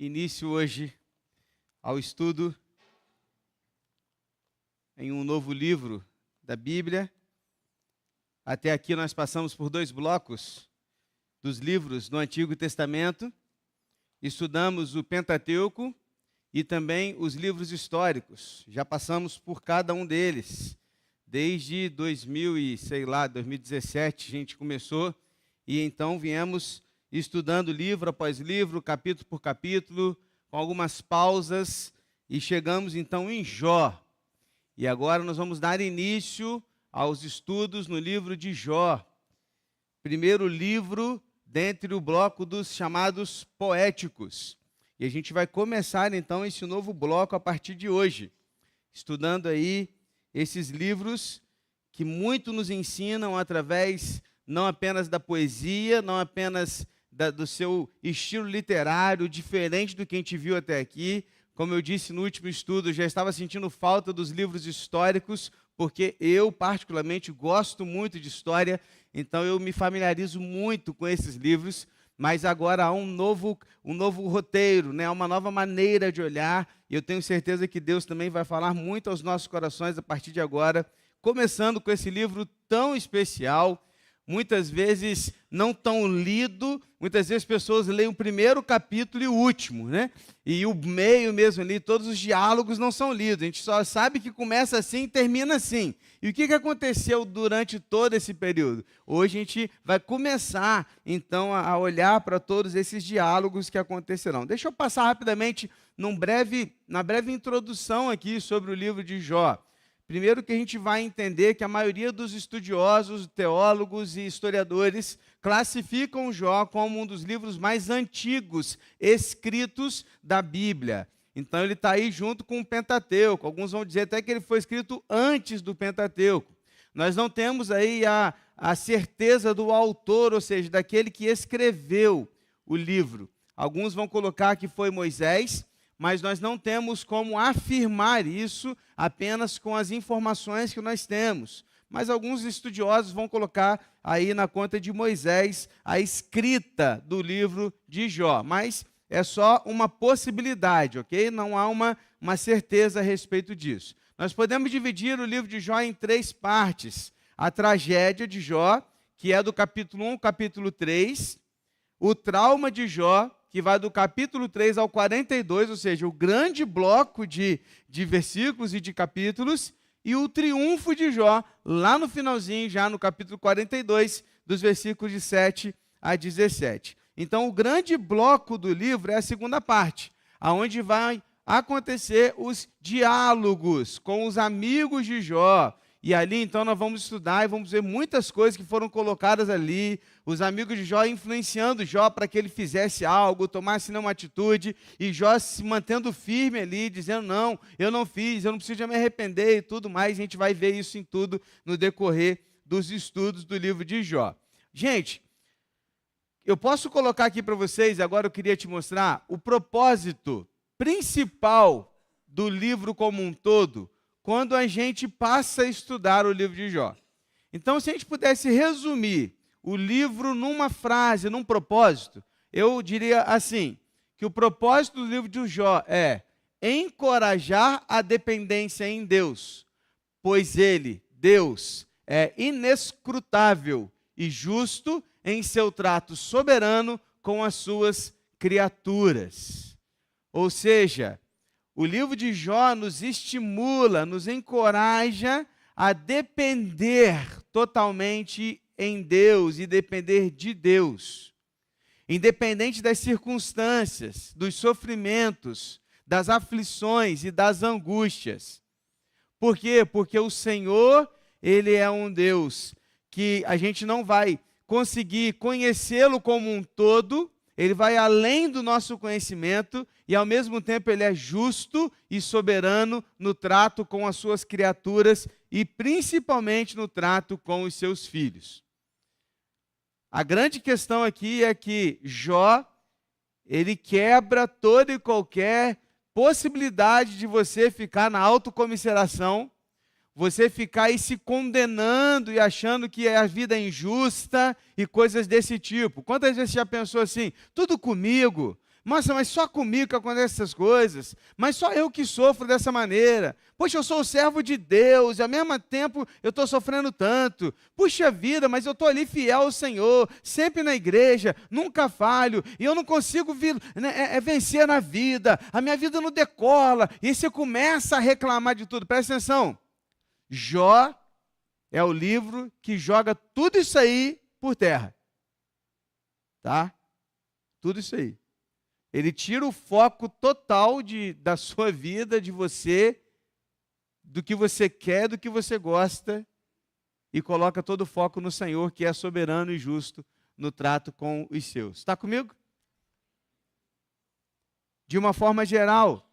início hoje ao estudo em um novo livro da Bíblia. Até aqui nós passamos por 2 blocos dos livros do Antigo Testamento. Estudamos o Pentateuco e também os livros históricos. Já passamos por cada um deles. Desde 2017 a gente começou e então viemos estudando livro após livro, capítulo por capítulo, com algumas pausas, e chegamos então em Jó. E agora nós vamos dar início aos estudos no livro de Jó. Primeiro livro dentre o bloco dos chamados poéticos. E a gente vai começar então esse novo bloco a partir de hoje, estudando aí esses livros que muito nos ensinam através não apenas da poesia, não apenas do seu estilo literário, diferente do que a gente viu até aqui. Como eu disse no último estudo, eu já estava sentindo falta dos livros históricos, porque eu, particularmente, gosto muito de história, então eu me familiarizo muito com esses livros, mas agora há um novo roteiro, né? Há uma nova maneira de olhar, e eu tenho certeza que Deus também vai falar muito aos nossos corações a partir de agora, começando com esse livro tão especial, muitas vezes não tão lido, muitas vezes pessoas leem o primeiro capítulo e o último, né? E o meio mesmo ali, todos os diálogos não são lidos, a gente só sabe que começa assim e termina assim. E o que aconteceu durante todo esse período? Hoje a gente vai começar, então, a olhar para todos esses diálogos que acontecerão. Deixa eu passar rapidamente na breve introdução aqui sobre o livro de Jó. Primeiro que a gente vai entender que a maioria dos estudiosos, teólogos e historiadores classificam Jó como um dos livros mais antigos escritos da Bíblia. Então ele está aí junto com o Pentateuco. Alguns vão dizer até que ele foi escrito antes do Pentateuco. Nós não temos aí a certeza do autor, ou seja, daquele que escreveu o livro. Alguns vão colocar que foi Moisés, mas nós não temos como afirmar isso apenas com as informações que nós temos. Mas alguns estudiosos vão colocar aí na conta de Moisés a escrita do livro de Jó. Mas é só uma possibilidade, ok? Não há uma certeza a respeito disso. Nós podemos dividir o livro de Jó em 3 partes. A tragédia de Jó, que é do capítulo 1 ao capítulo 3. O trauma de Jó, que vai do capítulo 3 ao 42, ou seja, o grande bloco de versículos e de capítulos, e o triunfo de Jó, lá no finalzinho, já no capítulo 42, dos versículos de 7 a 17. Então, o grande bloco do livro é a segunda parte, onde vai acontecer os diálogos com os amigos de Jó. E ali, então, nós vamos estudar e vamos ver muitas coisas que foram colocadas ali, os amigos de Jó influenciando Jó para que ele fizesse algo, tomasse uma atitude, e Jó se mantendo firme ali, dizendo, não, eu não fiz, eu não preciso me arrepender e tudo mais. A gente vai ver isso em tudo no decorrer dos estudos do livro de Jó. Gente, eu posso colocar aqui para vocês, agora eu queria te mostrar, o propósito principal do livro como um todo, quando a gente passa a estudar o livro de Jó. Então, se a gente pudesse resumir o livro numa frase, num propósito, eu diria assim, que o propósito do livro de Jó é encorajar a dependência em Deus, pois Ele, Deus, é inescrutável e justo em seu trato soberano com as suas criaturas. Ou seja, o livro de Jó nos estimula, nos encoraja a depender totalmente em Deus e depender de Deus. Independente das circunstâncias, dos sofrimentos, das aflições e das angústias. Por quê? Porque o Senhor, Ele é um Deus que a gente não vai conseguir conhecê-lo como um todo. Ele vai além do nosso conhecimento e, ao mesmo tempo, Ele é justo e soberano no trato com as suas criaturas e, principalmente, no trato com os seus filhos. A grande questão aqui é que Jó, ele quebra toda e qualquer possibilidade de você ficar na autocomiseração, você ficar aí se condenando e achando que a vida é injusta e coisas desse tipo. Quantas vezes você já pensou assim, tudo comigo, Nossa, mas só comigo que acontecem essas coisas. Mas só eu que sofro dessa maneira. Poxa, eu sou o servo de Deus e ao mesmo tempo eu estou sofrendo tanto. Puxa vida, mas eu estou ali fiel ao Senhor, sempre na igreja, nunca falho. E eu não consigo vencer na vida. A minha vida não decola. E você começa a reclamar de tudo. Presta atenção. Jó é o livro que joga tudo isso aí por terra. Tá? Tudo isso aí. Ele tira o foco total da sua vida, de você, do que você quer, do que você gosta, e coloca todo o foco no Senhor, que é soberano e justo no trato com os seus. Está comigo? De uma forma geral,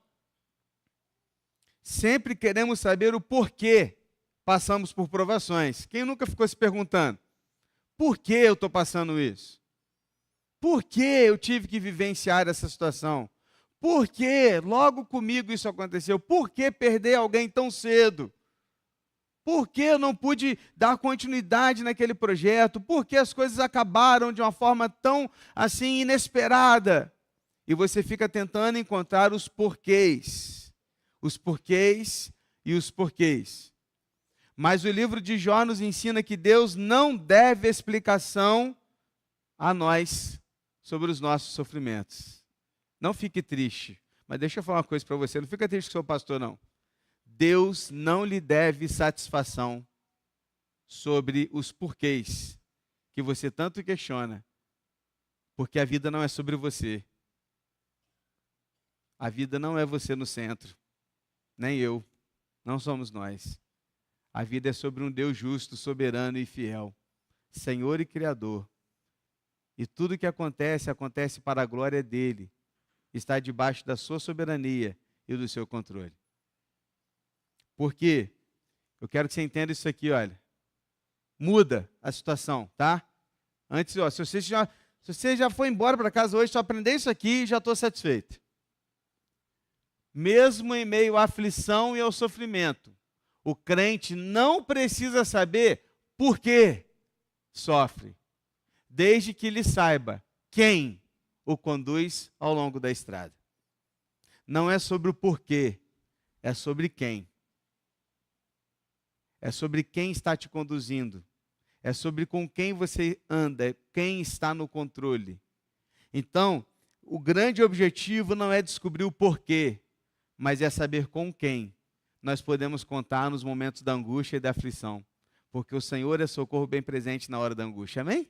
sempre queremos saber o porquê passamos por provações. Quem nunca ficou se perguntando, por que eu estou passando isso? Por que eu tive que vivenciar essa situação? Por que logo comigo isso aconteceu? Por que perder alguém tão cedo? Por que eu não pude dar continuidade naquele projeto? Por que as coisas acabaram de uma forma tão assim inesperada? E você fica tentando encontrar os porquês. Os porquês e os porquês. Mas o livro de Jó nos ensina que Deus não deve explicação a nós sobre os nossos sofrimentos. Não fique triste, mas deixa eu falar uma coisa para você, não fica triste que sou pastor, não. Deus não lhe deve satisfação sobre os porquês que você tanto questiona, porque a vida não é sobre você. A vida não é você no centro, nem eu, não somos nós. A vida é sobre um Deus justo, soberano e fiel, Senhor e Criador. E tudo que acontece, acontece para a glória dele. Está debaixo da sua soberania e do seu controle. Por quê? Eu quero que você entenda isso aqui, olha. Muda a situação, tá? Antes, ó, se você já foi embora para casa hoje, só aprender isso aqui e já estou satisfeito. Mesmo em meio à aflição e ao sofrimento, o crente não precisa saber por que sofre, desde que ele saiba quem o conduz ao longo da estrada. Não é sobre o porquê, é sobre quem. É sobre quem está te conduzindo. É sobre com quem você anda, quem está no controle. Então, o grande objetivo não é descobrir o porquê, mas é saber com quem nós podemos contar nos momentos da angústia e da aflição. Porque o Senhor é socorro bem presente na hora da angústia. Amém?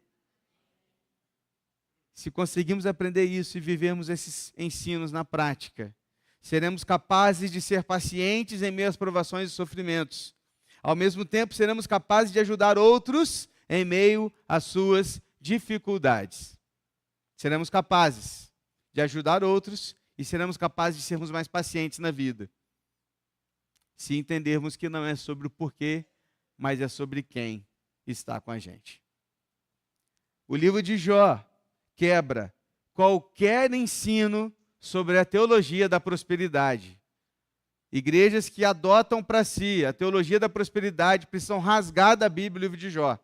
Se conseguimos aprender isso e vivermos esses ensinos na prática, seremos capazes de ser pacientes em meio às provações e sofrimentos. Ao mesmo tempo, seremos capazes de ajudar outros em meio às suas dificuldades. Seremos capazes de ajudar outros e seremos capazes de sermos mais pacientes na vida. Se entendermos que não é sobre o porquê, mas é sobre quem está com a gente. O livro de Jó quebra qualquer ensino sobre a teologia da prosperidade. Igrejas que adotam para si a teologia da prosperidade precisam rasgar da Bíblia o livro de Jó.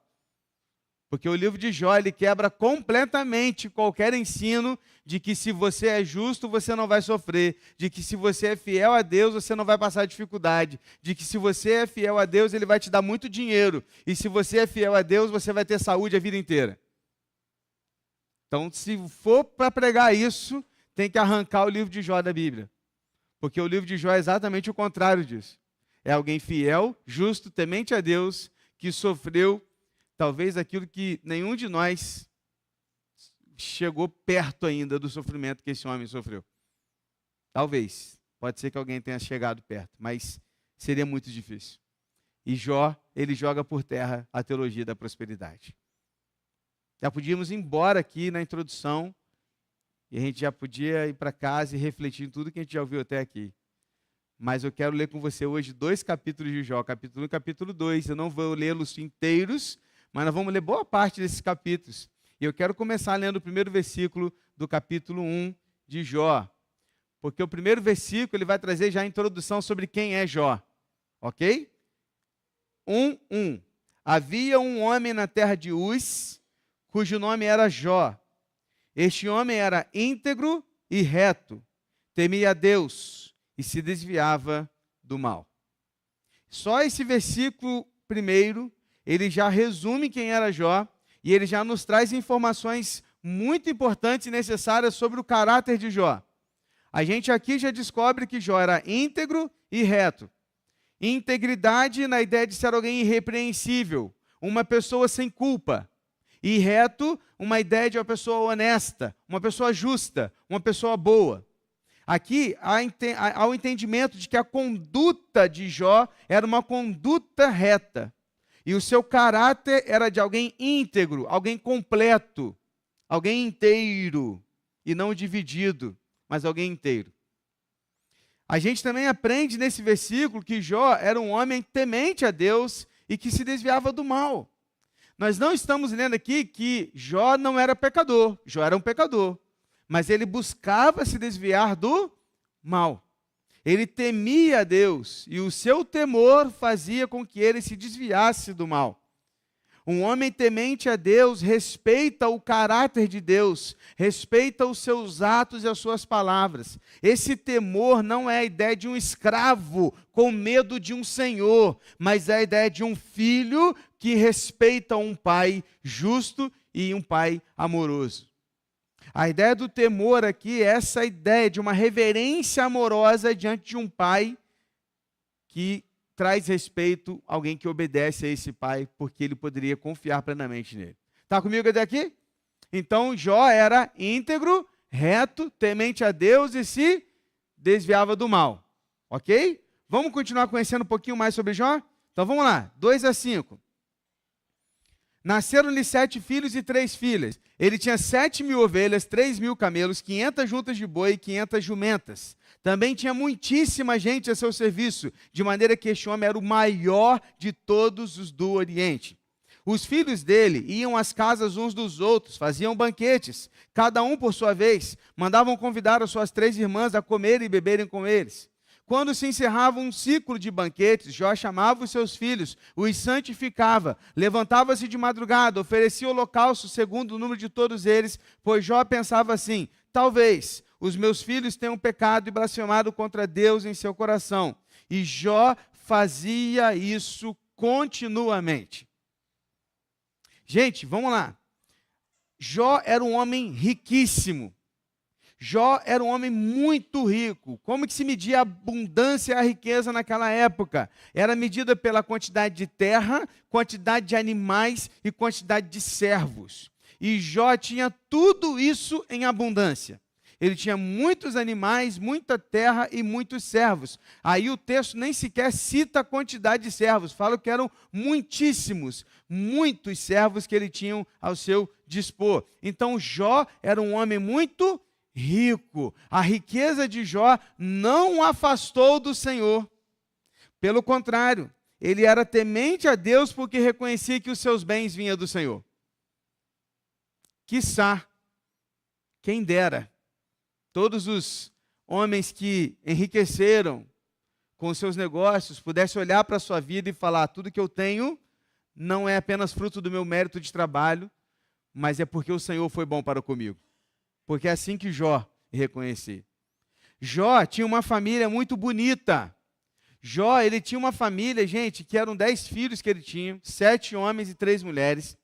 Porque o livro de Jó, ele quebra completamente qualquer ensino de que se você é justo, você não vai sofrer. De que se você é fiel a Deus, você não vai passar dificuldade. De que se você é fiel a Deus, Ele vai te dar muito dinheiro. E se você é fiel a Deus, você vai ter saúde a vida inteira. Então, se for para pregar isso, tem que arrancar o livro de Jó da Bíblia. Porque o livro de Jó é exatamente o contrário disso. É alguém fiel, justo, temente a Deus, que sofreu talvez aquilo que nenhum de nós chegou perto ainda do sofrimento que esse homem sofreu. Talvez. Pode ser que alguém tenha chegado perto, mas seria muito difícil. E Jó, ele joga por terra a teologia da prosperidade. Já podíamos ir embora aqui na introdução, e a gente já podia ir para casa e refletir em tudo que a gente já ouviu até aqui. Mas eu quero ler com você hoje 2 capítulos de Jó, capítulo 1 e capítulo 2. Eu não vou lê-los inteiros, mas nós vamos ler boa parte desses capítulos. E eu quero começar lendo o primeiro versículo do capítulo 1 de Jó. Porque o primeiro versículo ele vai trazer já a introdução sobre quem é Jó. Ok? 1:1. Havia um homem na terra de Uz, cujo nome era Jó. Este homem era íntegro e reto, temia a Deus e se desviava do mal. Só esse versículo primeiro, ele já resume quem era Jó, e ele já nos traz informações muito importantes e necessárias sobre o caráter de Jó. A gente aqui já descobre que Jó era íntegro e reto. Integridade na ideia de ser alguém irrepreensível, uma pessoa sem culpa. E reto, uma ideia de uma pessoa honesta, uma pessoa justa, uma pessoa boa. Aqui há o entendimento de que a conduta de Jó era uma conduta reta. E o seu caráter era de alguém íntegro, alguém completo, alguém inteiro, e não dividido, mas alguém inteiro. A gente também aprende nesse versículo que Jó era um homem temente a Deus e que se desviava do mal. Nós não estamos lendo aqui que Jó não era pecador, Jó era um pecador, mas ele buscava se desviar do mal. Ele temia a Deus e o seu temor fazia com que ele se desviasse do mal. Um homem temente a Deus respeita o caráter de Deus, respeita os seus atos e as suas palavras. Esse temor não é a ideia de um escravo com medo de um senhor, mas é a ideia de um filho que respeita um pai justo e um pai amoroso. A ideia do temor aqui é essa ideia de uma reverência amorosa diante de um pai que traz respeito a alguém que obedece a esse pai, porque ele poderia confiar plenamente nele. Está comigo até aqui? Então, Jó era íntegro, reto, temente a Deus e se desviava do mal. Ok? Vamos continuar conhecendo um pouquinho mais sobre Jó? Então, vamos lá. 2-5. Nasceram-lhe 7 filhos e 3 filhas. Ele tinha 7.000 ovelhas, 3.000 camelos, 500 juntas de boi e 500 jumentas. Também tinha muitíssima gente a seu serviço, de maneira que este homem era o maior de todos os do Oriente. Os filhos dele iam às casas uns dos outros, faziam banquetes, cada um por sua vez, mandavam convidar as suas 3 irmãs a comerem e beberem com eles. Quando se encerrava um ciclo de banquetes, Jó chamava os seus filhos, os santificava, levantava-se de madrugada, oferecia holocausto segundo o número de todos eles, pois Jó pensava assim: talvez os meus filhos tenham pecado e blasfemado contra Deus em seu coração. E Jó fazia isso continuamente. Gente, vamos lá. Jó era um homem riquíssimo. Jó era um homem muito rico. Como que se media a abundância e a riqueza naquela época? Era medida pela quantidade de terra, quantidade de animais e quantidade de servos. E Jó tinha tudo isso em abundância. Ele tinha muitos animais, muita terra e muitos servos. Aí o texto nem sequer cita a quantidade de servos. Fala que eram muitíssimos, muitos servos que ele tinha ao seu dispor. Então Jó era um homem muito rico. A riqueza de Jó não o afastou do Senhor. Pelo contrário, ele era temente a Deus porque reconhecia que os seus bens vinham do Senhor. Quiçá, quem dera, todos os homens que enriqueceram com os seus negócios pudessem olhar para a sua vida e falar: tudo que eu tenho não é apenas fruto do meu mérito de trabalho, mas é porque o Senhor foi bom para comigo. Porque é assim que Jó reconhecia. Jó tinha uma família muito bonita. Jó, ele tinha uma família, gente, que eram 10 filhos que ele tinha, 7 homens e 3 mulheres.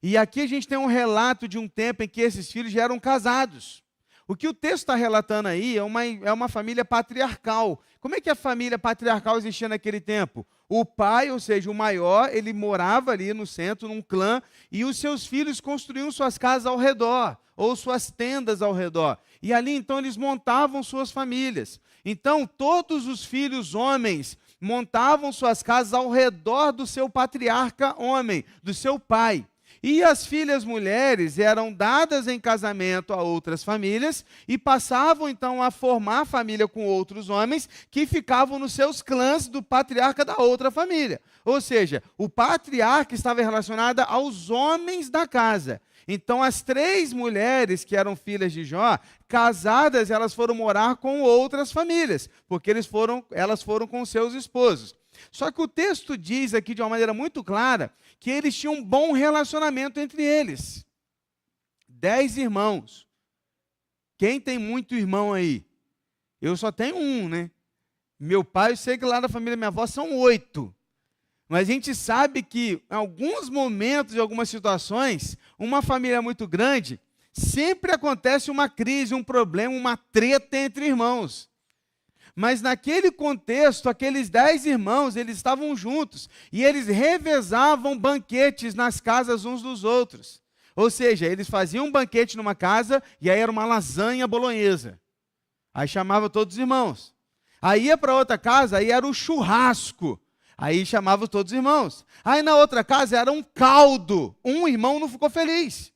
E aqui a gente tem um relato de um tempo em que esses filhos já eram casados. O que o texto está relatando aí é uma família patriarcal. Como é que a família patriarcal existia naquele tempo? O pai, ou seja, o maior, ele morava ali no centro, num clã, e os seus filhos construíam suas casas ao redor, ou suas tendas ao redor. E ali, então, eles montavam suas famílias. Então, todos os filhos homens montavam suas casas ao redor do seu patriarca homem, do seu pai. E as filhas mulheres eram dadas em casamento a outras famílias e passavam então a formar família com outros homens que ficavam nos seus clãs do patriarca da outra família. Ou seja, o patriarca estava relacionado aos homens da casa. Então as 3 mulheres que eram filhas de Jó, casadas, elas foram morar com outras famílias, porque elas foram com seus esposos. Só que o texto diz aqui de uma maneira muito clara que eles tinham um bom relacionamento entre eles. 10 irmãos. Quem tem muito irmão aí? Eu só tenho um, né? Meu pai, eu sei que lá da família da minha avó são 8. Mas a gente sabe que em alguns momentos, em algumas situações, uma família muito grande, sempre acontece uma crise, um problema, uma treta entre irmãos. Mas naquele contexto, aqueles 10 irmãos, eles estavam juntos e eles revezavam banquetes nas casas uns dos outros. Ou seja, eles faziam um banquete numa casa e aí era uma lasanha bolonhesa. Aí chamava todos os irmãos. Aí ia para outra casa, aí era o churrasco. Aí chamava todos os irmãos. Aí na outra casa era um caldo. Um irmão não ficou feliz.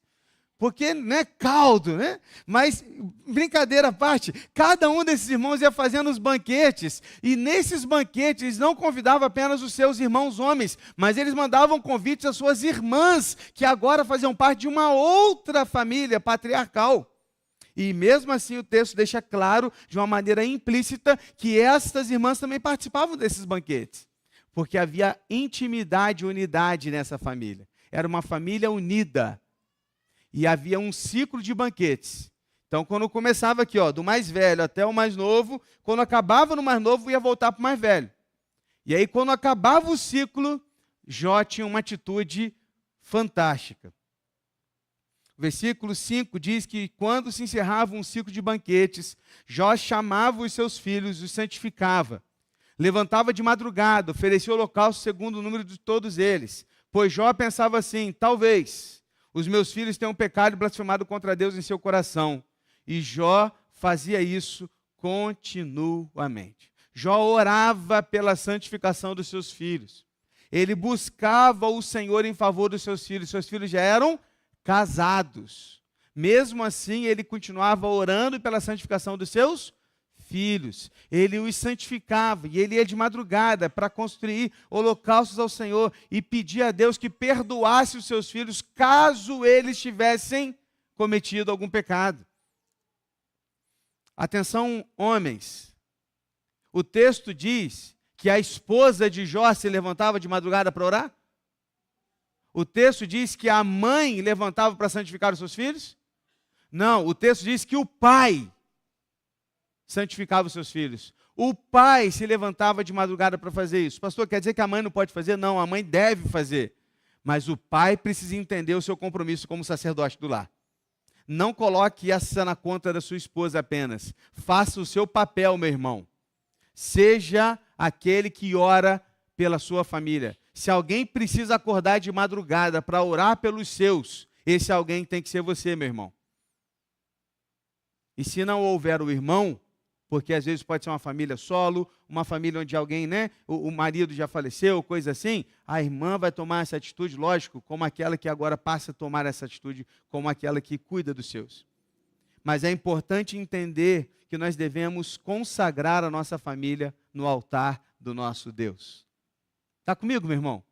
Porque, né, caldo, né? Mas, brincadeira à parte, cada um desses irmãos ia fazendo os banquetes, e nesses banquetes não convidava apenas os seus irmãos homens, mas eles mandavam convites às suas irmãs, que agora faziam parte de uma outra família patriarcal. E mesmo assim o texto deixa claro, de uma maneira implícita, que estas irmãs também participavam desses banquetes, porque havia intimidade e unidade nessa família. Era uma família unida. E havia um ciclo de banquetes. Então, quando começava aqui, ó, do mais velho até o mais novo, quando acabava no mais novo, ia voltar para o mais velho. E aí, quando acabava o ciclo, Jó tinha uma atitude fantástica. O versículo 5 diz que quando se encerrava um ciclo de banquetes, Jó chamava os seus filhos, os santificava. Levantava de madrugada, oferecia holocausto segundo o número de todos eles. Pois Jó pensava assim, talvez os meus filhos tenham pecado e blasfemado contra Deus em seu coração. E Jó fazia isso continuamente. Jó orava pela santificação dos seus filhos. Ele buscava o Senhor em favor dos seus filhos. Seus filhos já eram casados. Mesmo assim, ele continuava orando pela santificação dos seus filhos. Ele os santificava e ele ia de madrugada para construir holocaustos ao Senhor e pedir a Deus que perdoasse os seus filhos caso eles tivessem cometido algum pecado. Atenção, homens. O texto diz que a esposa de Jó se levantava de madrugada para orar? O texto diz que a mãe levantava para santificar os seus filhos? Não, o texto diz que o pai santificava os seus filhos. O pai se levantava de madrugada para fazer isso. Pastor, quer dizer que a mãe não pode fazer? Não, a mãe deve fazer. Mas o pai precisa entender o seu compromisso como sacerdote do lar. Não coloque essa na conta da sua esposa apenas. Faça o seu papel, meu irmão. Seja aquele que ora pela sua família. Se alguém precisa acordar de madrugada para orar pelos seus, esse alguém tem que ser você, meu irmão. E se não houver o irmão, porque às vezes pode ser uma família solo, uma família onde alguém, né, o marido já faleceu, coisa assim, a irmã vai tomar essa atitude, lógico, como aquela que agora passa a tomar essa atitude, como aquela que cuida dos seus. Mas é importante entender que nós devemos consagrar a nossa família no altar do nosso Deus. Está comigo, meu irmão?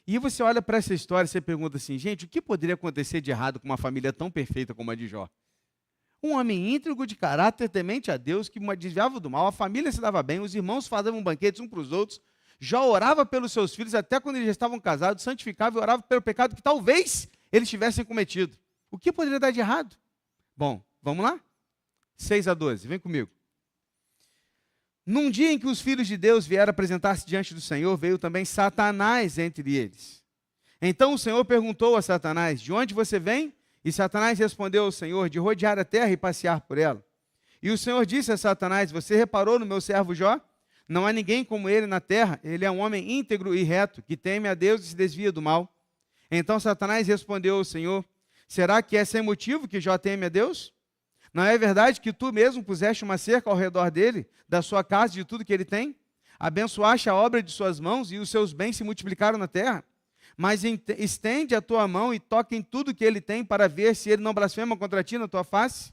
E você olha para essa história e você pergunta assim, gente, o que poderia acontecer de errado com uma família tão perfeita como a de Jó? Um homem íntegro de caráter, temente a Deus, que desviava do mal, a família se dava bem, os irmãos faziam banquetes uns para os outros, Jó orava pelos seus filhos, até quando eles já estavam casados, santificava e orava pelo pecado que talvez eles tivessem cometido. O que poderia dar de errado? Bom, vamos lá? 6-12, vem comigo. Num dia em que os filhos de Deus vieram apresentar-se diante do Senhor, veio também Satanás entre eles. Então o Senhor perguntou a Satanás, de onde você vem? E Satanás respondeu ao Senhor, de rodear a terra e passear por ela. E o Senhor disse a Satanás, você reparou no meu servo Jó? Não há ninguém como ele na terra, ele é um homem íntegro e reto, que teme a Deus e se desvia do mal. Então Satanás respondeu ao Senhor, será que é sem motivo que Jó teme a Deus? Não é verdade que tu mesmo puseste uma cerca ao redor dele, da sua casa e de tudo que ele tem? Abençoaste a obra de suas mãos e os seus bens se multiplicaram na terra? Mas estende a tua mão e toca em tudo que ele tem para ver se ele não blasfema contra ti na tua face.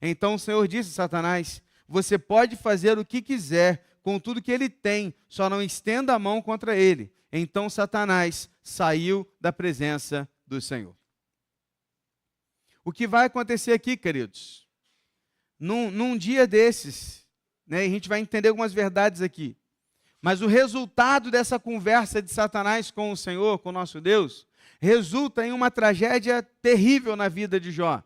Então o Senhor disse a Satanás, você pode fazer o que quiser com tudo que ele tem, só não estenda a mão contra ele. Então Satanás saiu da presença do Senhor. O que vai acontecer aqui, queridos? Num dia desses, né, a gente vai entender algumas verdades aqui. Mas o resultado dessa conversa de Satanás com o Senhor, com o nosso Deus, resulta em uma tragédia terrível na vida de Jó.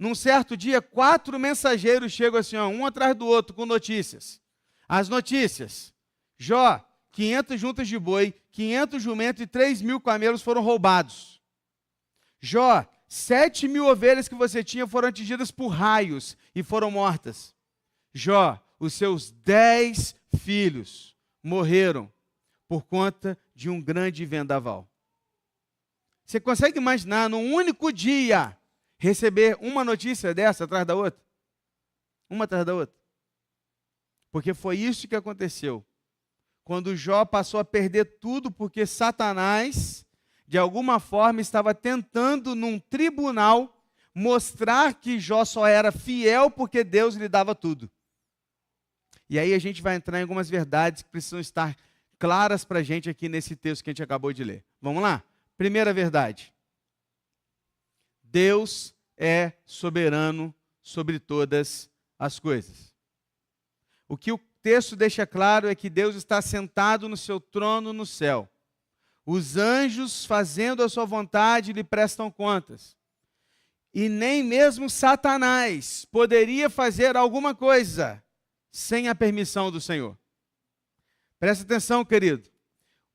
Num certo dia, 4 mensageiros chegam assim, ó, um atrás do outro, com notícias. As notícias: Jó, 500 juntas de boi, 500 jumentos e 3.000 camelos foram roubados. Jó, 7.000 ovelhas que você tinha foram atingidas por raios e foram mortas. Jó, os seus 10 filhos morreram por conta de um grande vendaval. Você consegue imaginar, num único dia, receber uma notícia dessa atrás da outra? Uma atrás da outra. Porque foi isso que aconteceu. Quando Jó passou a perder tudo, porque Satanás, de alguma forma, estava tentando, num tribunal, mostrar que Jó só era fiel porque Deus lhe dava tudo. E aí a gente vai entrar em algumas verdades que precisam estar claras para a gente aqui nesse texto que a gente acabou de ler. Vamos lá? Primeira verdade. Deus é soberano sobre todas as coisas. O que o texto deixa claro é que Deus está sentado no seu trono no céu. Os anjos, fazendo a sua vontade, lhe prestam contas. E nem mesmo Satanás poderia fazer alguma coisa sem a permissão do Senhor. Presta atenção, querido.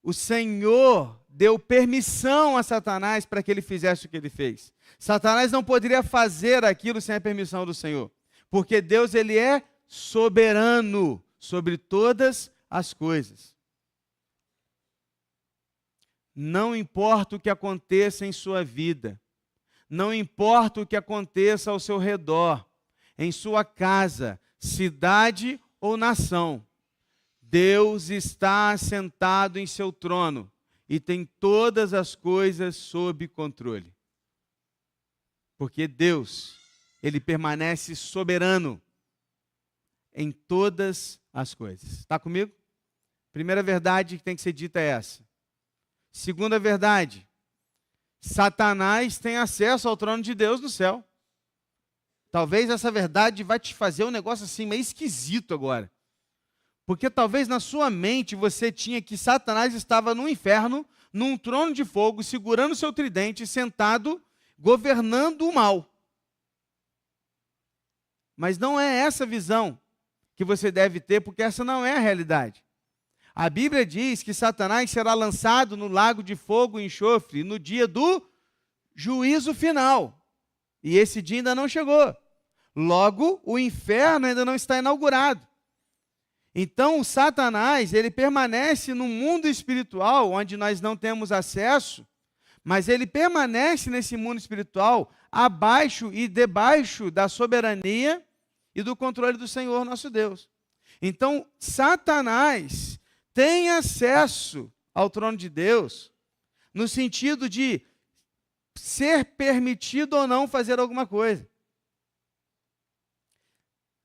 O Senhor deu permissão a Satanás para que ele fizesse o que ele fez. Satanás não poderia fazer aquilo sem a permissão do Senhor. Porque Deus, ele é soberano sobre todas as coisas. Não importa o que aconteça em sua vida, não importa o que aconteça ao seu redor, em sua casa, cidade ou nação, Deus está assentado em seu trono e tem todas as coisas sob controle. Porque Deus, ele permanece soberano em todas as coisas. Está comigo? Primeira verdade que tem que ser dita é essa. Segunda verdade, Satanás tem acesso ao trono de Deus no céu. Talvez essa verdade vai te fazer um negócio assim meio esquisito agora. Porque talvez na sua mente você tinha que Satanás estava no inferno, num trono de fogo, segurando seu tridente, sentado, governando o mal. Mas não é essa visão que você deve ter, porque essa não é a realidade. A Bíblia diz que Satanás será lançado no lago de fogo e enxofre no dia do juízo final. E esse dia ainda não chegou. Logo, o inferno ainda não está inaugurado. Então, o Satanás, ele permanece no mundo espiritual, onde nós não temos acesso, mas ele permanece nesse mundo espiritual, abaixo e debaixo da soberania e do controle do Senhor nosso Deus. Então, Satanás tem acesso ao trono de Deus, no sentido de ser permitido ou não fazer alguma coisa.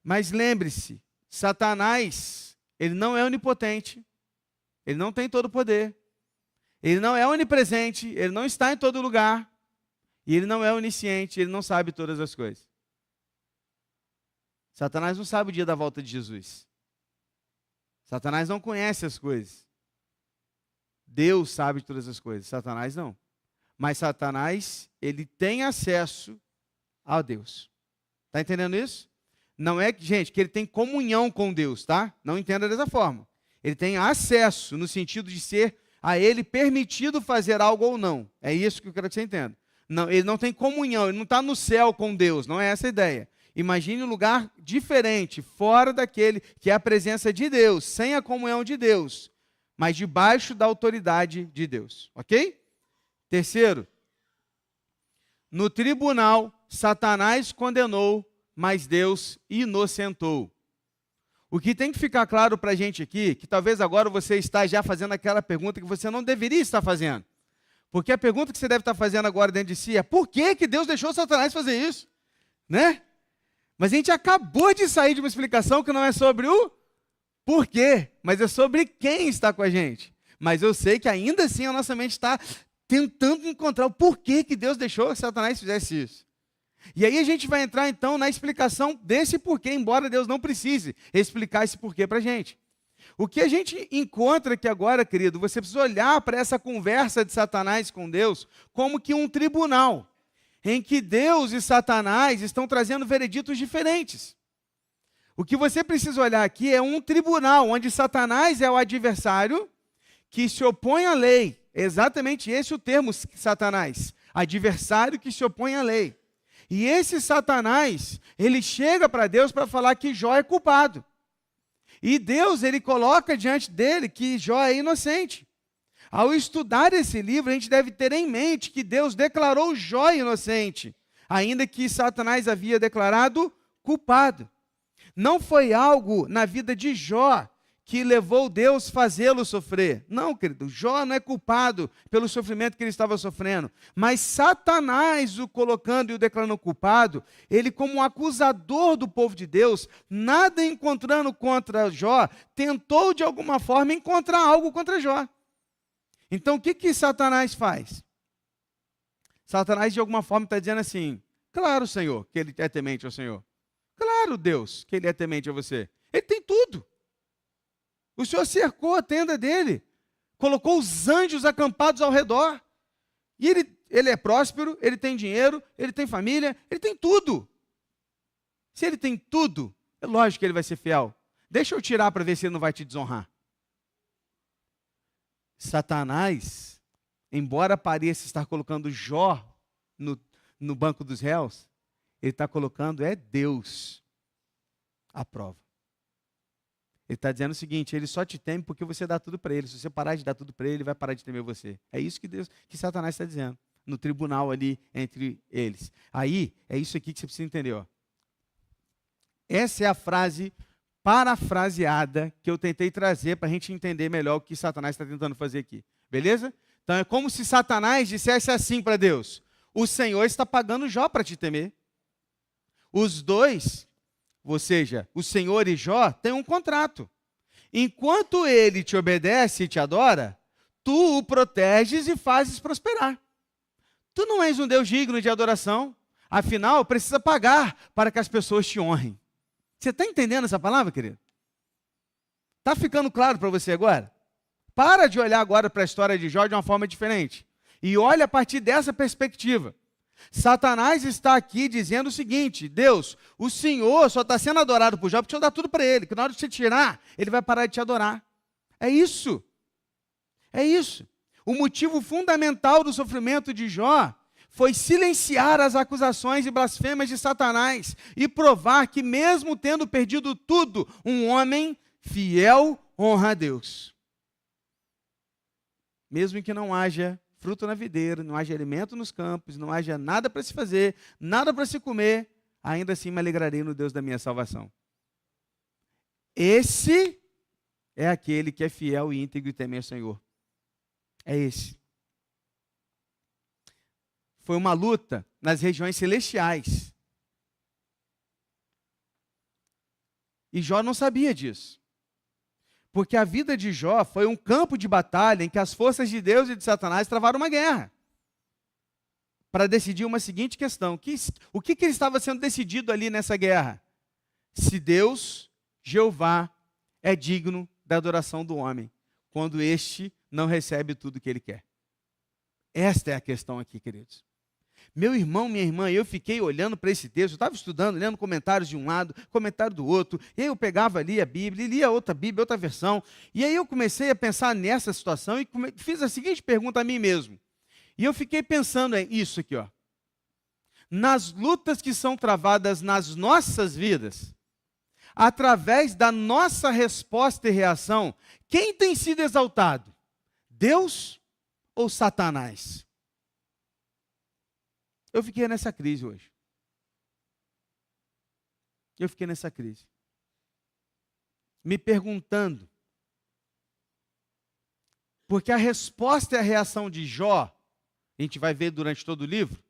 Mas lembre-se, Satanás, ele não é onipotente, ele não tem todo o poder, ele não é onipresente, ele não está em todo lugar, e ele não é onisciente, ele não sabe todas as coisas. Satanás não sabe o dia da volta de Jesus. Satanás não conhece as coisas. Deus sabe de todas as coisas, Satanás não. Mas Satanás, ele tem acesso a Deus. Está entendendo isso? Não é, gente, que ele tem comunhão com Deus, tá? Não entenda dessa forma. Ele tem acesso, no sentido de ser a ele permitido fazer algo ou não. É isso que eu quero que você entenda. Não, ele não tem comunhão, ele não está no céu com Deus, não é essa a ideia. Imagine um lugar diferente, fora daquele que é a presença de Deus, sem a comunhão de Deus, mas debaixo da autoridade de Deus, ok? Terceiro, no tribunal, Satanás condenou, mas Deus inocentou. O que tem que ficar claro para a gente aqui, que talvez agora você está já fazendo aquela pergunta que você não deveria estar fazendo. Porque a pergunta que você deve estar fazendo agora dentro de si é: por que que Deus deixou Satanás fazer isso? Né? Mas a gente acabou de sair de uma explicação que não é sobre o porquê, mas é sobre quem está com a gente. Mas eu sei que ainda assim a nossa mente está tentando encontrar o porquê que Deus deixou que Satanás fizesse isso. E aí a gente vai entrar então na explicação desse porquê, embora Deus não precise explicar esse porquê para a gente. O que a gente encontra aqui agora, querido, você precisa olhar para essa conversa de Satanás com Deus como que um tribunal. em que Deus e Satanás estão trazendo vereditos diferentes. O que você precisa olhar aqui é um tribunal, onde Satanás é o adversário que se opõe à lei. É exatamente esse o termo, Satanás. Adversário que se opõe à lei. E esse Satanás, ele chega para Deus para falar que Jó é culpado. E Deus, ele coloca diante dele que Jó é inocente. Ao estudar esse livro, a gente deve ter em mente que Deus declarou Jó inocente, ainda que Satanás havia declarado culpado. Não foi algo na vida de Jó que levou Deus a fazê-lo sofrer. Não, querido, Jó não é culpado pelo sofrimento que ele estava sofrendo. Mas Satanás, o colocando e o declarando culpado, ele como um acusador do povo de Deus, nada encontrando contra Jó, tentou de alguma forma encontrar algo contra Jó. Então o que Satanás faz? Satanás de alguma forma está dizendo assim, claro, Senhor, que ele é temente ao Senhor. Claro, Deus, que ele é temente a você. Ele tem tudo. O Senhor cercou a tenda dele, colocou os anjos acampados ao redor. E ele é próspero, ele tem dinheiro, ele tem família, ele tem tudo. Se ele tem tudo, é lógico que ele vai ser fiel. Deixa eu tirar para ver se ele não vai te desonrar. Satanás, embora pareça estar colocando Jó no banco dos réus, ele está colocando Deus à prova. Ele está dizendo o seguinte, ele só te teme porque você dá tudo para ele. Se você parar de dar tudo para ele, ele vai parar de temer você. É isso que Satanás está dizendo, no tribunal ali entre eles. Aí, é isso aqui que você precisa entender. Ó. Essa é a frase parafraseada que eu tentei trazer para a gente entender melhor o que Satanás está tentando fazer aqui. Beleza? Então é como se Satanás dissesse assim para Deus, o Senhor está pagando Jó para te temer. Os dois, ou seja, o Senhor e Jó, têm um contrato. Enquanto ele te obedece e te adora, tu o proteges e fazes prosperar. Tu não és um Deus digno de adoração, afinal, precisa pagar para que as pessoas te honrem. Você está entendendo essa palavra, querido? Está ficando claro para você agora? Para de olhar agora para a história de Jó de uma forma diferente. E olha a partir dessa perspectiva. Satanás está aqui dizendo o seguinte, Deus, o Senhor só está sendo adorado por Jó porque o Senhor dá tudo para ele, que na hora de você tirar, ele vai parar de te adorar. É isso. É isso. O motivo fundamental do sofrimento de Jó foi silenciar as acusações e blasfêmias de Satanás e provar que mesmo tendo perdido tudo, um homem fiel honra a Deus. Mesmo que não haja fruto na videira, não haja alimento nos campos, não haja nada para se fazer, nada para se comer, ainda assim me alegrarei no Deus da minha salvação. Esse é aquele que é fiel e íntegro e teme ao Senhor. É esse. Foi uma luta nas regiões celestiais. E Jó não sabia disso. Porque a vida de Jó foi um campo de batalha em que as forças de Deus e de Satanás travaram uma guerra. Para decidir uma seguinte questão. O que estava sendo decidido ali nessa guerra? Se Deus, Jeová, é digno da adoração do homem, quando este não recebe tudo o que ele quer. Esta é a questão aqui, queridos. Meu irmão, minha irmã, eu fiquei olhando para esse texto, eu estava estudando, lendo comentários de um lado, comentário do outro, e aí eu pegava ali a Bíblia, e lia outra Bíblia, outra versão, e aí eu comecei a pensar nessa situação e fiz a seguinte pergunta a mim mesmo. E eu fiquei pensando em isso aqui, ó. Nas lutas que são travadas nas nossas vidas, através da nossa resposta e reação, quem tem sido exaltado? Deus ou Satanás? Eu fiquei nessa crise hoje. Eu fiquei nessa crise. Me perguntando. Porque a resposta e a reação de Jó, a gente vai ver durante todo o livro,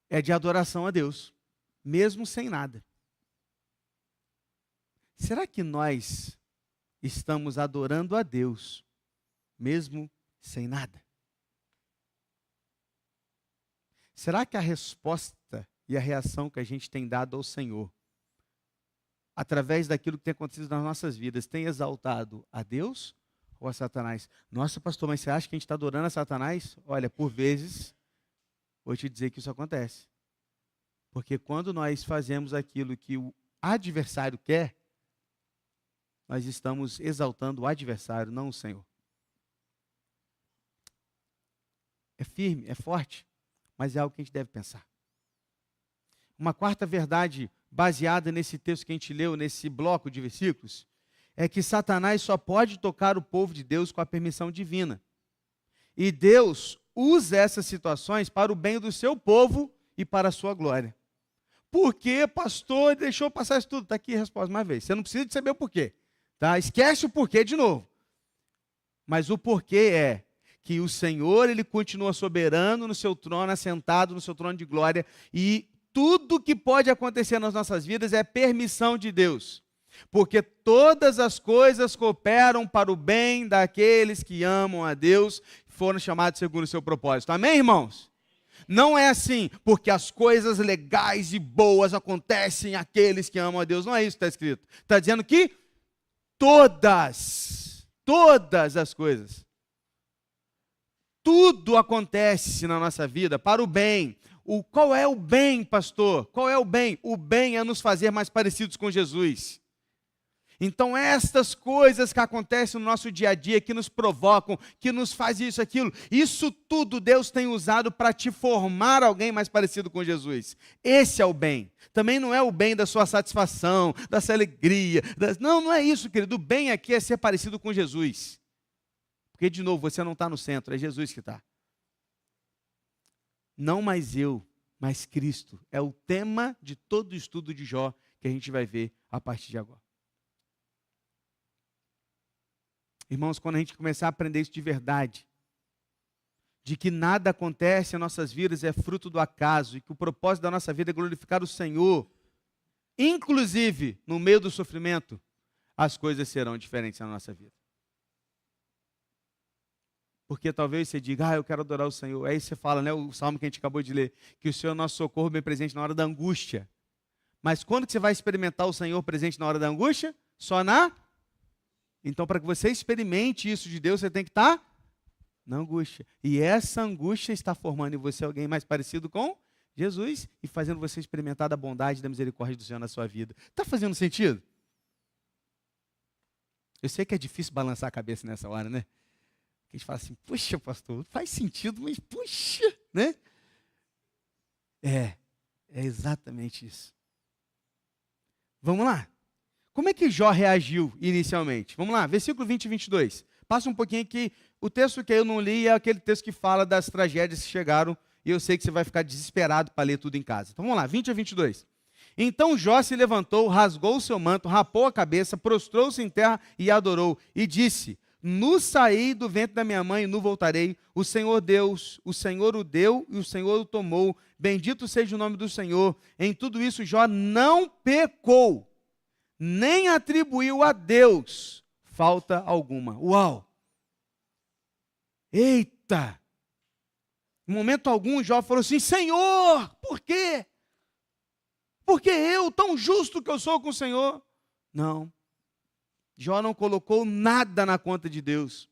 é de adoração a Deus, mesmo sem nada. Será que nós estamos adorando a Deus, mesmo sem nada? Será que a resposta e a reação que a gente tem dado ao Senhor, através daquilo que tem acontecido nas nossas vidas, tem exaltado a Deus ou a Satanás? Nossa, pastor, mas você acha que a gente está adorando a Satanás? Olha, por vezes, Vou te dizer que isso acontece. Porque quando nós fazemos aquilo que o adversário quer, nós estamos exaltando o adversário, não o Senhor. É firme, é forte, mas é algo que a gente deve pensar. Uma quarta verdade baseada nesse texto que a gente leu, nesse bloco de versículos, é que Satanás só pode tocar o povo de Deus com a permissão divina. E Deus usa essas situações para o bem do seu povo e para a sua glória. Por que, pastor, deixou passar isso tudo? Está aqui a resposta mais uma vez. Você não precisa de saber o porquê. Tá? Esquece o porquê de novo. Mas o porquê é que o Senhor, Ele continua soberano no seu trono, assentado no seu trono de glória, e tudo que pode acontecer nas nossas vidas é permissão de Deus. Porque todas as coisas cooperam para o bem daqueles que amam a Deus, foram chamados segundo o seu propósito. Amém, irmãos? Não é assim, porque as coisas legais e boas acontecem àqueles que amam a Deus. Não é isso que está escrito. Está dizendo que todas as coisas, tudo acontece na nossa vida para o bem. Qual é o bem, pastor? Qual é o bem? O bem é nos fazer mais parecidos com Jesus. Então, estas coisas que acontecem no nosso dia a dia, que nos provocam, que nos fazem isso, aquilo, isso tudo Deus tem usado para te formar alguém mais parecido com Jesus. Esse é o bem. Também não é o bem da sua satisfação, da sua alegria. Não é isso, querido. O bem aqui é ser parecido com Jesus. Porque, de novo, você não está no centro, é Jesus que está. Não mais eu, mas Cristo. É o tema de todo o estudo de Jó que a gente vai ver a partir de agora. Irmãos, quando a gente começar a aprender isso de verdade, de que nada acontece em nossas vidas é fruto do acaso, e que o propósito da nossa vida é glorificar o Senhor, inclusive no meio do sofrimento, as coisas serão diferentes na nossa vida. Porque talvez você diga, eu quero adorar o Senhor. Aí você fala, o salmo que a gente acabou de ler, que o Senhor é nosso socorro bem presente na hora da angústia. Mas quando que você vai experimentar o Senhor presente na hora da angústia? Só na... Então, para que você experimente isso de Deus, você tem que estar na angústia. E essa angústia está formando em você alguém mais parecido com Jesus e fazendo você experimentar da bondade e da misericórdia do Senhor na sua vida. Está fazendo sentido? Eu sei que é difícil balançar a cabeça nessa hora, né? A gente fala assim, puxa, pastor, faz sentido, mas puxa, né? É exatamente isso. Vamos lá. Como é que Jó reagiu inicialmente? Vamos lá, versículo 20 e 22. Passa um pouquinho aqui. O texto que eu não li é aquele texto que fala das tragédias que chegaram, e eu sei que você vai ficar desesperado para ler tudo em casa. Então vamos lá, 20 a 22. Então Jó se levantou, rasgou o seu manto, rapou a cabeça, prostrou-se em terra e adorou, e disse, nu saí do ventre da minha mãe e nu voltarei. O Senhor Deus, o Senhor o deu e o Senhor o tomou. Bendito seja o nome do Senhor. Em tudo isso Jó não pecou, nem atribuiu a Deus falta alguma. Uau! Eita! Em momento algum, Jó falou assim, Senhor, por quê? Porque eu, tão justo que eu sou com o Senhor? Não. Jó não colocou nada na conta de Deus.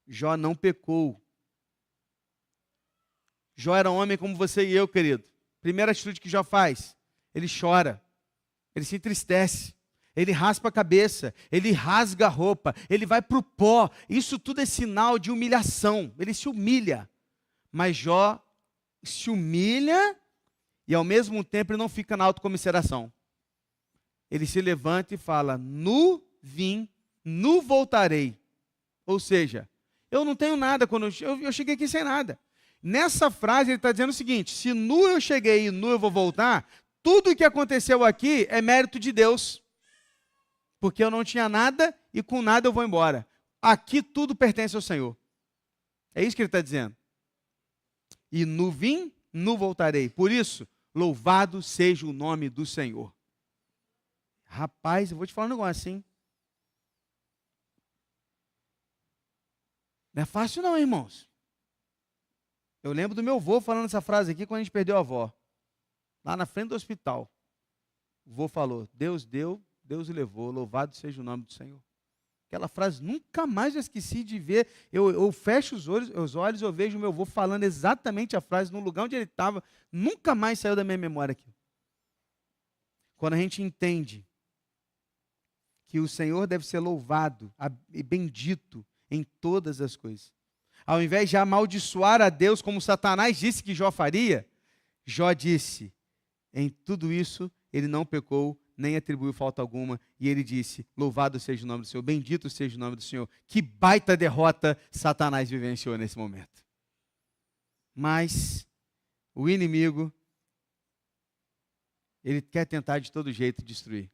Jó não pecou. Jó era um homem como você e eu, querido. Primeira atitude que Jó faz, ele chora, ele se entristece, ele raspa a cabeça, ele rasga a roupa, ele vai para o pó. Isso tudo é sinal de humilhação, ele se humilha. Mas Jó se humilha e ao mesmo tempo ele não fica na autocomiseração. Ele se levanta e fala, nu vim, nu voltarei. Ou seja, eu não tenho nada, quando eu cheguei aqui sem nada. Nessa frase ele está dizendo o seguinte, se nu eu cheguei e nu eu vou voltar, tudo o que aconteceu aqui é mérito de Deus. Porque eu não tinha nada e com nada eu vou embora. Aqui tudo pertence ao Senhor. É isso que ele está dizendo. E nu vim, nu voltarei. Por isso, louvado seja o nome do Senhor. Rapaz, eu vou te falar um negócio, hein? Não é fácil não, irmãos. Eu lembro do meu avô falando essa frase aqui quando a gente perdeu a avó. Lá na frente do hospital. O avô falou, Deus deu, Deus o levou, louvado seja o nome do Senhor. Aquela frase, nunca mais eu esqueci de ver. Eu fecho os olhos, eu vejo o meu avô falando exatamente a frase no lugar onde ele estava. Nunca mais saiu da minha memória aqui. Quando a gente entende que o Senhor deve ser louvado e bendito em todas as coisas. Ao invés de amaldiçoar a Deus, como Satanás disse que Jó faria, Jó disse, em tudo isso, ele não pecou, nem atribuiu falta alguma, e ele disse, louvado seja o nome do Senhor, bendito seja o nome do Senhor. Que baita derrota Satanás vivenciou nesse momento. Mas o inimigo, ele quer tentar de todo jeito destruir.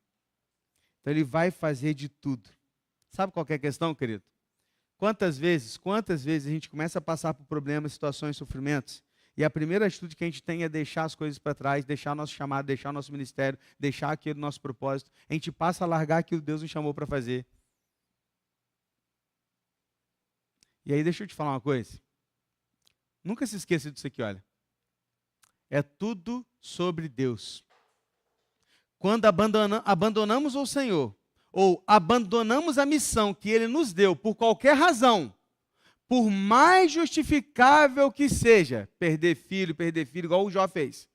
Então ele vai fazer de tudo. Sabe qual que é a questão, querido? Quantas vezes a gente começa a passar por problemas, situações, sofrimentos, e a primeira atitude que a gente tem é deixar as coisas para trás, deixar nosso chamado, deixar nosso ministério, deixar aquele nosso propósito. A gente passa a largar aquilo que Deus nos chamou para fazer. E aí deixa eu te falar uma coisa. Nunca se esqueça disso aqui, olha. É tudo sobre Deus. Quando abandonamos o Senhor, ou abandonamos a missão que Ele nos deu por qualquer razão, por mais justificável que seja, perder filho, igual o Jó fez.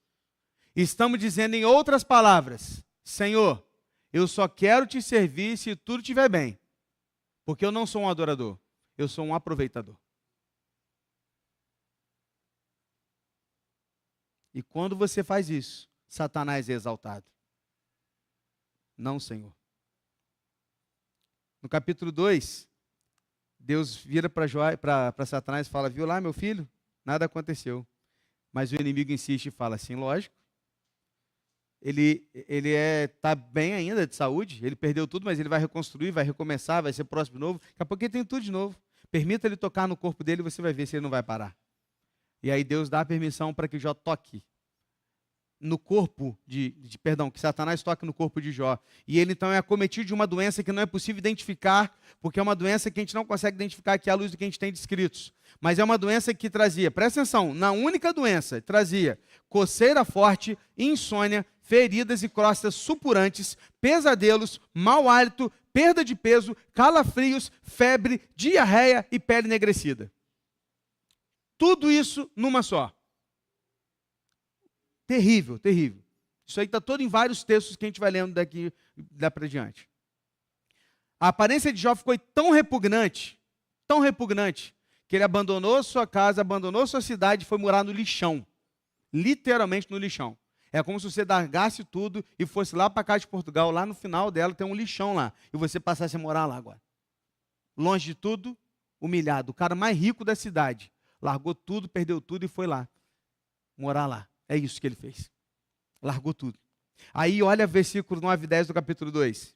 Estamos dizendo em outras palavras, Senhor, eu só quero te servir se tudo estiver bem, porque eu não sou um adorador, eu sou um aproveitador. E quando você faz isso, Satanás é exaltado. Não, Senhor. No capítulo 2, Deus vira para Satanás e fala, viu lá, meu filho? Nada aconteceu. Mas o inimigo insiste e fala assim, lógico. Ele está bem ainda de saúde, ele perdeu tudo, mas ele vai reconstruir, vai recomeçar, vai ser próximo de novo. Daqui a pouco ele tem tudo de novo. Permita ele tocar no corpo dele e você vai ver se ele não vai parar. E aí Deus dá a permissão para que Jó toque no corpo que Satanás toque no corpo de Jó. E ele então é acometido de uma doença que não é possível identificar, porque é uma doença que a gente não consegue identificar aqui à luz do que a gente tem descritos. Mas é uma doença que trazia, presta atenção, na única doença, trazia coceira forte, insônia, feridas e crostas supurantes, pesadelos, mau hálito, perda de peso, calafrios, febre, diarreia e pele enegrecida. Tudo isso numa só. Terrível, terrível. Isso aí está todo em vários textos que a gente vai lendo daqui para diante. A aparência de Jó ficou tão repugnante, que ele abandonou sua casa, abandonou sua cidade e foi morar no lixão. Literalmente no lixão. É como se você largasse tudo e fosse lá para cá de Portugal, lá no final dela tem um lixão lá, e você passasse a morar lá agora. Longe de tudo, humilhado. O cara mais rico da cidade. Largou tudo, perdeu tudo e foi lá. Morar lá. É isso que ele fez. Largou tudo. Aí olha versículo 9 e 10 do capítulo 2.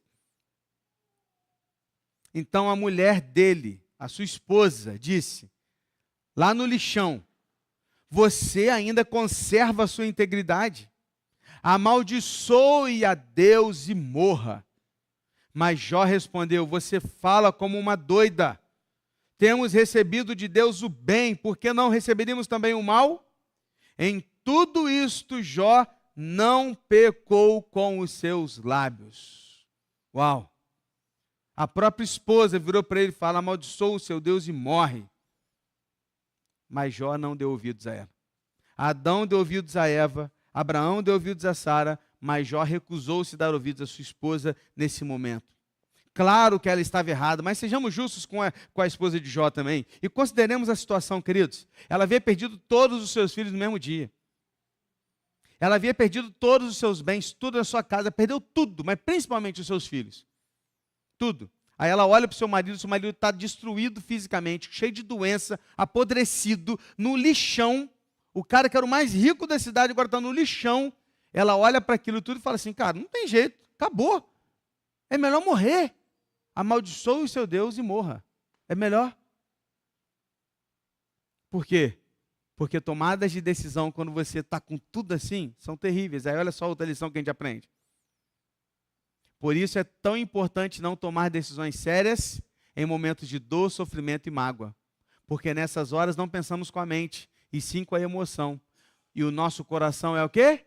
Então a mulher dele, a sua esposa, disse, lá no lixão, você ainda conserva a sua integridade? Amaldiçoe a Deus e morra. Mas Jó respondeu, você fala como uma doida. Temos recebido de Deus o bem, por que não receberíamos também o mal? Em tudo isto, Jó não pecou com os seus lábios. Uau! A própria esposa virou para ele e fala, amaldiçoa o seu Deus e morre. Mas Jó não deu ouvidos a ela. Adão deu ouvidos a Eva, Abraão deu ouvidos a Sara, mas Jó recusou-se a dar ouvidos à sua esposa nesse momento. Claro que ela estava errada, mas sejamos justos com a esposa de Jó também. E consideremos a situação, queridos. Ela havia perdido todos os seus filhos no mesmo dia. Ela havia perdido todos os seus bens, tudo na sua casa, perdeu tudo, mas principalmente os seus filhos. Tudo. Aí ela olha para o seu marido está destruído fisicamente, cheio de doença, apodrecido, no lixão. O cara que era o mais rico da cidade agora está no lixão. Ela olha para aquilo tudo e fala assim, cara, não tem jeito, acabou. É melhor morrer. Amaldiçoe o seu Deus e morra. É melhor. Por quê? Porque tomadas de decisão, quando você está com tudo assim, são terríveis. Aí olha só outra lição que a gente aprende. Por isso é tão importante não tomar decisões sérias em momentos de dor, sofrimento e mágoa. Porque nessas horas não pensamos com a mente, e sim com a emoção. E o nosso coração é o quê?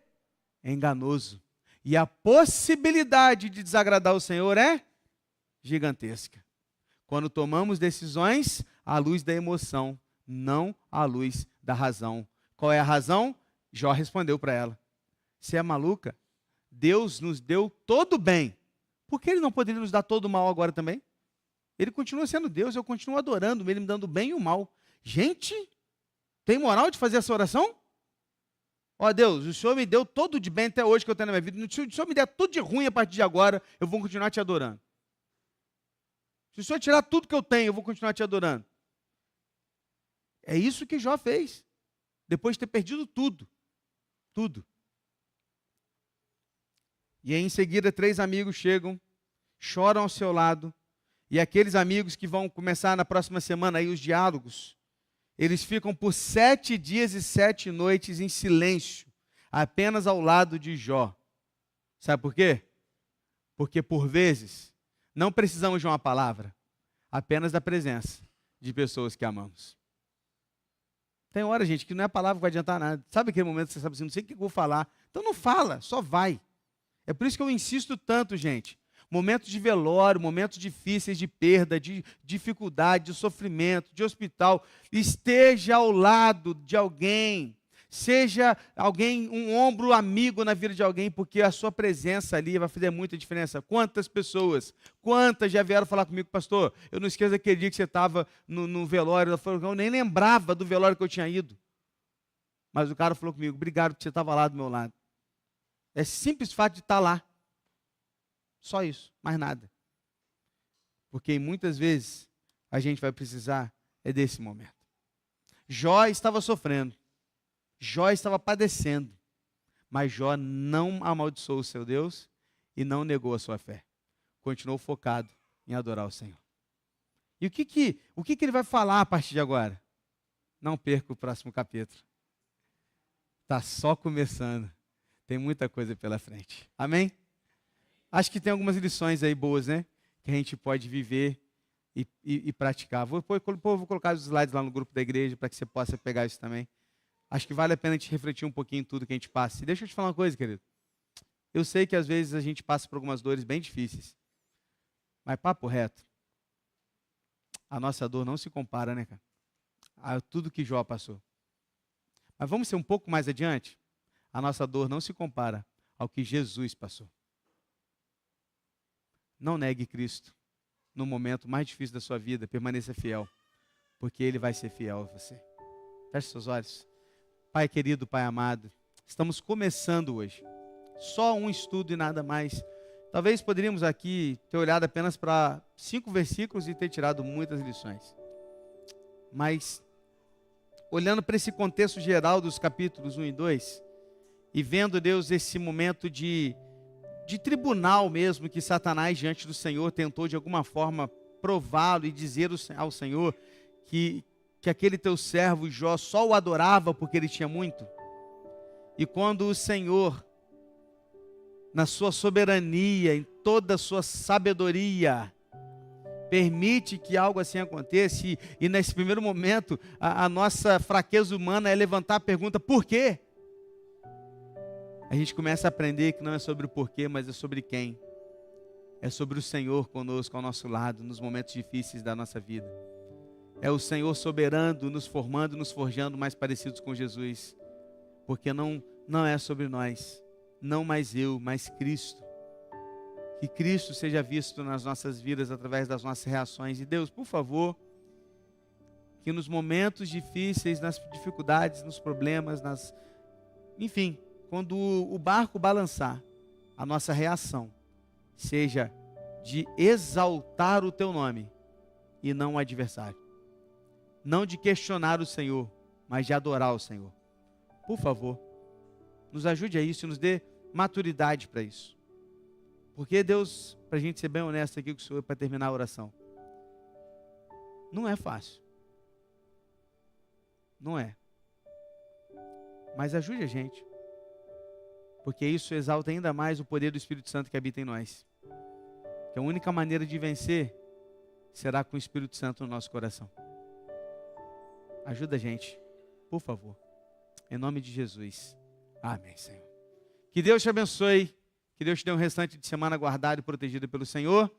É enganoso. E a possibilidade de desagradar o Senhor é gigantesca. Quando tomamos decisões à luz da emoção, não à luz da razão. Qual é a razão? Jó respondeu para ela: você é maluca? Deus nos deu todo o bem. Por que Ele não poderia nos dar todo o mal agora também? Ele continua sendo Deus, eu continuo adorando Ele, me dando o bem e o mal. Gente, tem moral de fazer essa oração? Ó Deus, o Senhor me deu todo de bem até hoje que eu tenho na minha vida. Se o Senhor me der tudo de ruim a partir de agora, eu vou continuar te adorando. Se o Senhor tirar tudo que eu tenho, eu vou continuar te adorando. É isso que Jó fez. Depois de ter perdido tudo. Tudo. E aí, em seguida, 3 amigos chegam, choram ao seu lado. E aqueles amigos que vão começar na próxima semana aí os diálogos, eles ficam por 7 dias e 7 noites em silêncio, apenas ao lado de Jó. Sabe por quê? Porque por vezes não precisamos de uma palavra, apenas da presença de pessoas que amamos. Tem hora, gente, que não é a palavra que vai adiantar nada. Sabe aquele momento que você sabe assim, não sei o que eu vou falar. Então não fala, só vai. É por isso que eu insisto tanto, gente. Momentos de velório, momentos difíceis de perda, de dificuldade, de sofrimento, de hospital. Esteja ao lado de alguém. Seja alguém, um ombro amigo na vida de alguém, porque a sua presença ali vai fazer muita diferença. Quantas pessoas, quantas já vieram falar comigo, pastor, eu não esqueço aquele dia que você estava no velório, eu nem lembrava do velório que eu tinha ido. Mas o cara falou comigo, obrigado porque você estava lá do meu lado. É simples fato de estar lá. Só isso, mais nada. Porque muitas vezes a gente vai precisar desse momento. Jó estava sofrendo. Jó estava padecendo. Mas Jó não amaldiçoou o seu Deus e não negou a sua fé. Continuou focado em adorar o Senhor. E o que ele vai falar a partir de agora? Não perca o próximo capítulo. Está só começando. Tem muita coisa pela frente. Amém? Acho que tem algumas lições aí boas, né? Que a gente pode viver e praticar. Vou colocar os slides lá no grupo da igreja para que você possa pegar isso também. Acho que vale a pena a gente refletir um pouquinho em tudo que a gente passa. E deixa eu te falar uma coisa, querido. Eu sei que às vezes a gente passa por algumas dores bem difíceis. Mas papo reto. A nossa dor não se compara, né, cara? A tudo que Jó passou. Mas vamos ser um pouco mais adiante? A nossa dor não se compara ao que Jesus passou. Não negue Cristo no momento mais difícil da sua vida, permaneça fiel, porque Ele vai ser fiel a você. Feche seus olhos. Pai querido, Pai amado, estamos começando hoje. Só um estudo e nada mais. Talvez poderíamos aqui ter olhado apenas para 5 versículos e ter tirado muitas lições. Mas, olhando para esse contexto geral dos capítulos 1 e 2, e vendo, Deus, esse momento de tribunal mesmo, que Satanás, diante do Senhor, tentou de alguma forma prová-lo e dizer ao Senhor que aquele teu servo Jó só o adorava porque ele tinha muito. E quando o Senhor, na sua soberania, em toda a sua sabedoria, permite que algo assim aconteça, e nesse primeiro momento, a nossa fraqueza humana é levantar a pergunta, por quê? A gente começa a aprender que não é sobre o porquê, mas é sobre quem. É sobre o Senhor conosco, ao nosso lado, nos momentos difíceis da nossa vida. É o Senhor soberano, nos formando, nos forjando mais parecidos com Jesus. Porque não é sobre nós, não mais eu, mas Cristo. Que Cristo seja visto nas nossas vidas através das nossas reações. E Deus, por favor, que nos momentos difíceis, nas dificuldades, nos problemas, enfim, quando o barco balançar, a nossa reação seja de exaltar o teu nome e não o adversário. Não de questionar o Senhor, mas de adorar o Senhor. Por favor, nos ajude a isso e nos dê maturidade para isso. Porque Deus, para a gente ser bem honesto aqui com o Senhor, para terminar a oração, não é fácil. Não é. Mas ajude a gente. Porque isso exalta ainda mais o poder do Espírito Santo que habita em nós. Que a única maneira de vencer será com o Espírito Santo no nosso coração. Ajuda a gente, por favor. Em nome de Jesus. Amém, Senhor. Que Deus te abençoe. Que Deus te dê um restante de semana guardado e protegido pelo Senhor.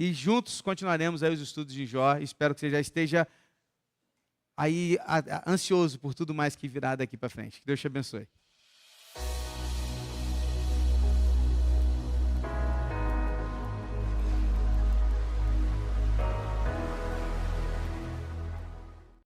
e juntos continuaremos aí os estudos de Jó. Espero que você já esteja aí ansioso por tudo mais que virá daqui para frente. Que Deus te abençoe.